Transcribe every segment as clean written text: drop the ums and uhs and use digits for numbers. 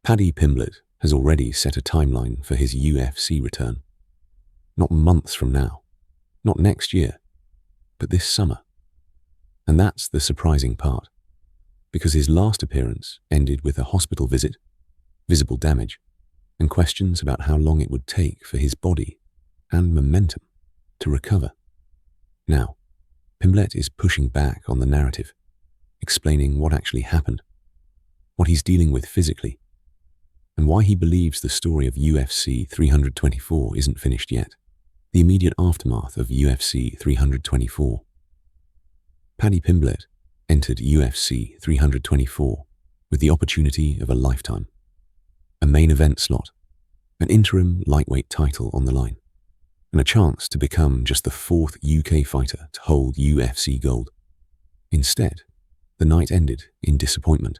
Paddy Pimblett has already set a timeline for his UFC return. Not months from now, not next year, but this summer. And that's the surprising part, because his last appearance ended with a hospital visit, visible damage, and questions about how long it would take for his body and momentum to recover. Now, Pimblett is pushing back on the narrative, explaining what actually happened, what he's dealing with physically, and why he believes the story of UFC 324 isn't finished yet. The immediate aftermath of UFC 324. Paddy Pimblett entered UFC 324 with the opportunity of a lifetime. A main event slot, an interim lightweight title on the line, and a chance to become just the fourth UK fighter to hold UFC gold. Instead, the night ended in disappointment.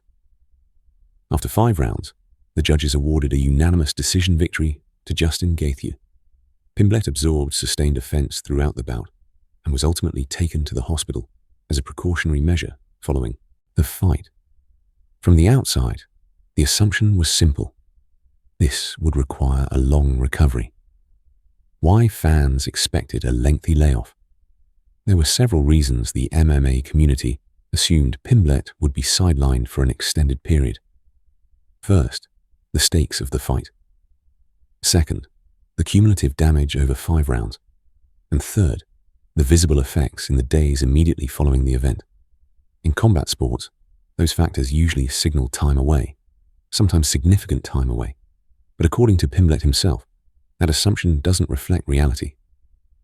After 5 rounds, the judges awarded a unanimous decision victory to Justin Gaethje. Pimblett absorbed sustained offense throughout the bout and was ultimately taken to the hospital as a precautionary measure following the fight. From the outside, the assumption was simple. This would require a long recovery. Why fans expected a lengthy layoff? There were several reasons the MMA community assumed Pimblett would be sidelined for an extended period. First, the stakes of the fight. Second, the cumulative damage over 5 rounds. And third, the visible effects in the days immediately following the event. In combat sports, those factors usually signal time away, sometimes significant time away. But according to Pimblett himself, that assumption doesn't reflect reality.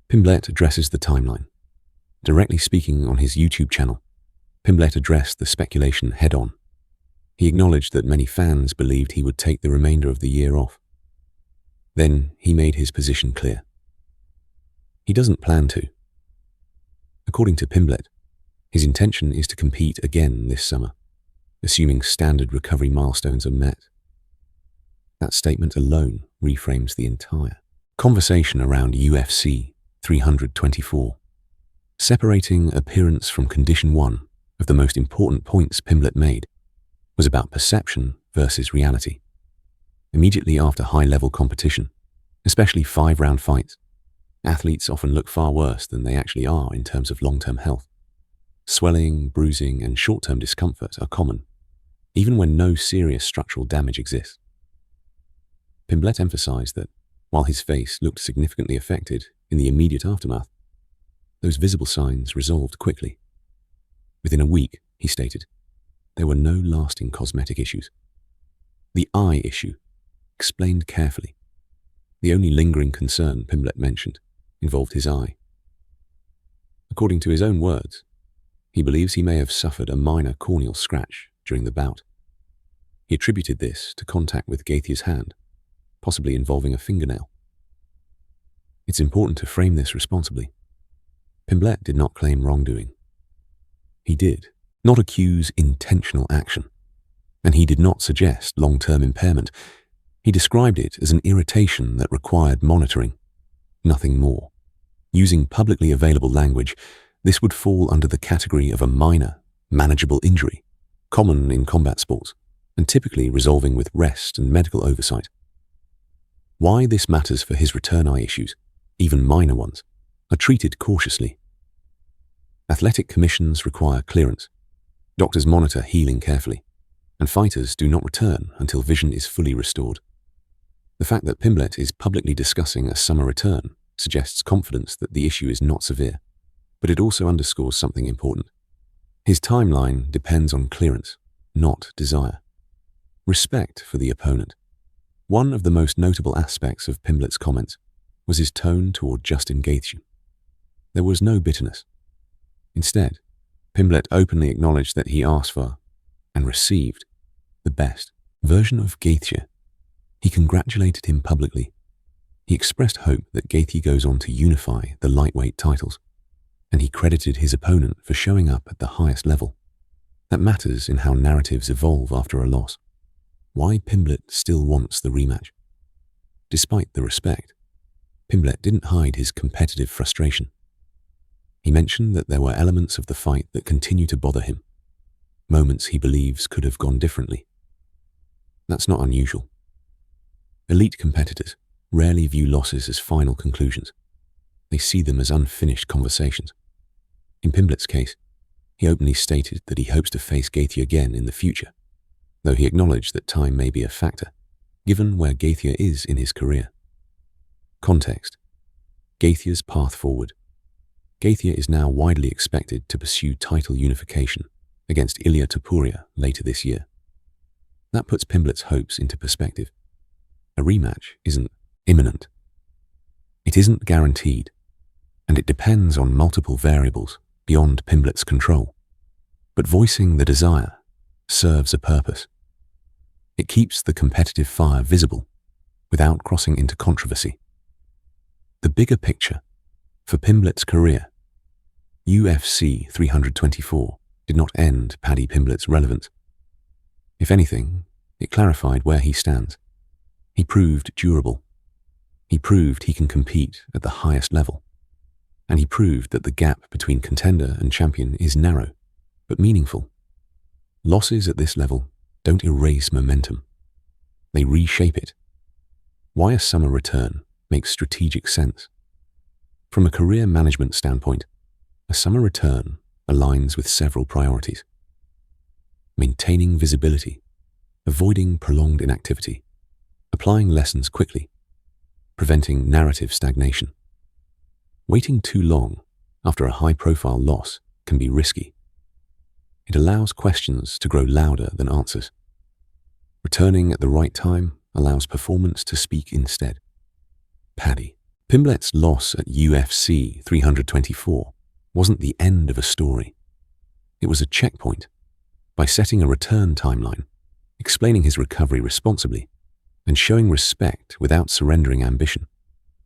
Pimblett addresses the timeline. Directly speaking on his YouTube channel, Pimblett addressed the speculation head-on. He acknowledged that many fans believed he would take the remainder of the year off. Then he made his position clear. He doesn't plan to. According to Pimblett, his intention is to compete again this summer, assuming standard recovery milestones are met. That statement alone reframes the entire conversation around UFC 324. Separating appearance from condition 1 of the most important points Pimblett made was about perception versus reality. Immediately after high-level competition, especially 5-round fights, athletes often look far worse than they actually are in terms of long-term health. Swelling, bruising, and short-term discomfort are common, even when no serious structural damage exists. Pimblett emphasized that, while his face looked significantly affected in the immediate aftermath, those visible signs resolved quickly. Within a week, he stated, there were no lasting cosmetic issues. The eye issue, explained carefully. The only lingering concern Pimblett mentioned involved his eye. According to his own words, he believes he may have suffered a minor corneal scratch during the bout. He attributed this to contact with Gaethje's hand, possibly involving a fingernail. It's important to frame this responsibly. Pimblett did not claim wrongdoing. He did not accuse intentional action, and he did not suggest long-term impairment. He described it as an irritation that required monitoring, nothing more. Using publicly available language, this would fall under the category of a minor, manageable injury, common in combat sports, and typically resolving with rest and medical oversight. Why this matters for his return eye issues, even minor ones, are treated cautiously. Athletic commissions require clearance. Doctors monitor healing carefully, and fighters do not return until vision is fully restored. The fact that Pimblett is publicly discussing a summer return suggests confidence that the issue is not severe, but it also underscores something important. His timeline depends on clearance, not desire. Respect for the opponent. One of the most notable aspects of Pimblett's comments was his tone toward Justin Gaethje. There was no bitterness. Instead, Pimblett openly acknowledged that he asked for, and received, the best version of Gaethje. He congratulated him publicly. He expressed hope that Gaethje goes on to unify the lightweight titles, and he credited his opponent for showing up at the highest level. That matters in how narratives evolve after a loss. Why Pimblett still wants the rematch. Despite the respect, Pimblett didn't hide his competitive frustration. He mentioned that there were elements of the fight that continue to bother him, moments he believes could have gone differently. That's not unusual. Elite competitors rarely view losses as final conclusions. They see them as unfinished conversations. In Pimblett's case, he openly stated that he hopes to face Gaethje again in the future, though he acknowledged that time may be a factor, given where Gaethje is in his career. Context: Gaethje's path forward. Gaethje is now widely expected to pursue title unification against Ilia Topuria later this year. That puts Pimblett's hopes into perspective. A rematch isn't imminent. It isn't guaranteed, and it depends on multiple variables beyond Pimblett's control. But voicing the desire serves a purpose. It keeps the competitive fire visible without crossing into controversy. The bigger picture for Pimblett's career: UFC 324 did not end Paddy Pimblett's relevance. If anything, it clarified where he stands. He proved durable. He proved he can compete at the highest level. And he proved that the gap between contender and champion is narrow, but meaningful. Losses at this level don't erase momentum. They reshape it. Why a summer return makes strategic sense. From a career management standpoint, a summer return aligns with several priorities. Maintaining visibility, avoiding prolonged inactivity, applying lessons quickly, preventing narrative stagnation. Waiting too long after a high-profile loss can be risky. It allows questions to grow louder than answers. Returning at the right time allows performance to speak instead. Paddy Pimblett's loss at UFC 324 wasn't the end of a story. It was a checkpoint. By setting a return timeline, explaining his recovery responsibly, and showing respect without surrendering ambition,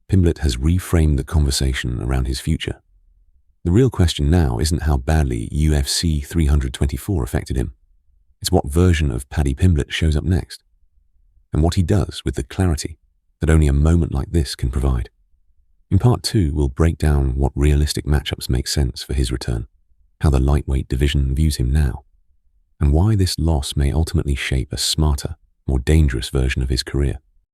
Pimblett has reframed the conversation around his future. The real question now isn't how badly UFC 324 affected him. It's what version of Paddy Pimblett shows up next, and what he does with the clarity that only a moment like this can provide. In part 2, we'll break down what realistic matchups make sense for his return, how the lightweight division views him now, and why this loss may ultimately shape a smarter, more dangerous version of his career.